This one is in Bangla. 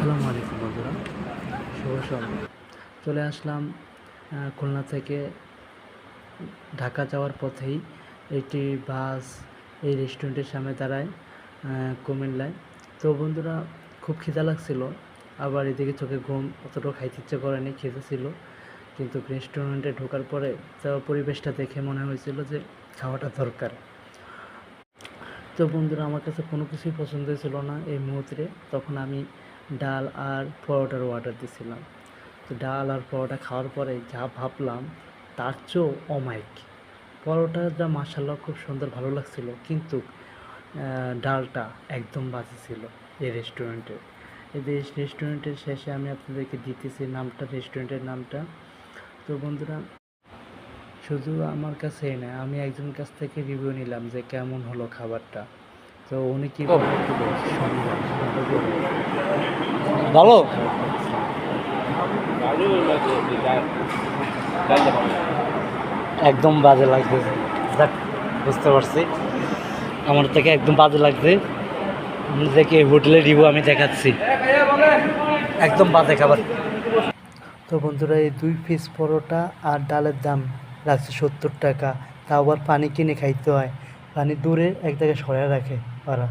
আসসালামু আলাইকুম বন্ধুরা, শুভ সন্ধ্যা। চলে আসলাম খুলনা থেকে ঢাকা যাওয়ার পথেই একটি বাস এই রেস্টুরেন্টের সামনে দাঁড়ায় কুমিল্লায়। তো বন্ধুরা, খুব খিদা লাগছিল, আবার এদিকে চোখে ঘুম, অতটাও খাইতে ইচ্ছে করেনি, খিদে ছিল। কিন্তু রেস্টুরেন্টে ঢোকার পরে তো পরিবেশটা দেখে মনে হয়েছিল যে খাওয়াটা দরকার। তো বন্ধুরা, আমার কাছে কোনো কিছুই পছন্দ ছিল না এই মুহূর্তে। তখন আমি ডাল আর পরোটার অর্ডার দিয়েছিলাম। তো ডাল আর পরোটা খাওয়ার পরে যা ভাবলাম, তার চেয়েও অমায়িক পরোটাটা মাশাআল্লাহ খুব সুন্দর, ভালো লাগছিল, কিন্তু ডালটা একদম বাজে ছিল এই রেস্টুরেন্টের। এই রেস্টুরেন্টের শেষে আমি আপনাদেরকে দিতেছি নামটা, রেস্টুরেন্টের নামটা। তো বন্ধুরা, শুধু আমার কাছেই না, আমি একজনের কাছ থেকে রিভিউ নিলাম যে কেমন হলো খাবারটা। তো উনি কি বলে একটু শুনলাম। ভালো একদম বাজে লাগতেছে। যাক, বুঝতে পারছি, আমার থেকে একদম বাজে লাগছে। আপনাদেরকে হোটেলের রিভিউ আমি দেখাচ্ছি, একদম বাজে খাবার। তো বন্ধুরা, এই 2 পিস পরোটা আর ডালের দাম রাখছে 70 টাকা। তাও আবার পানি কিনে খাইতে হয়, পানি দূরে এক জায়গায় সরায় রাখে ওরা।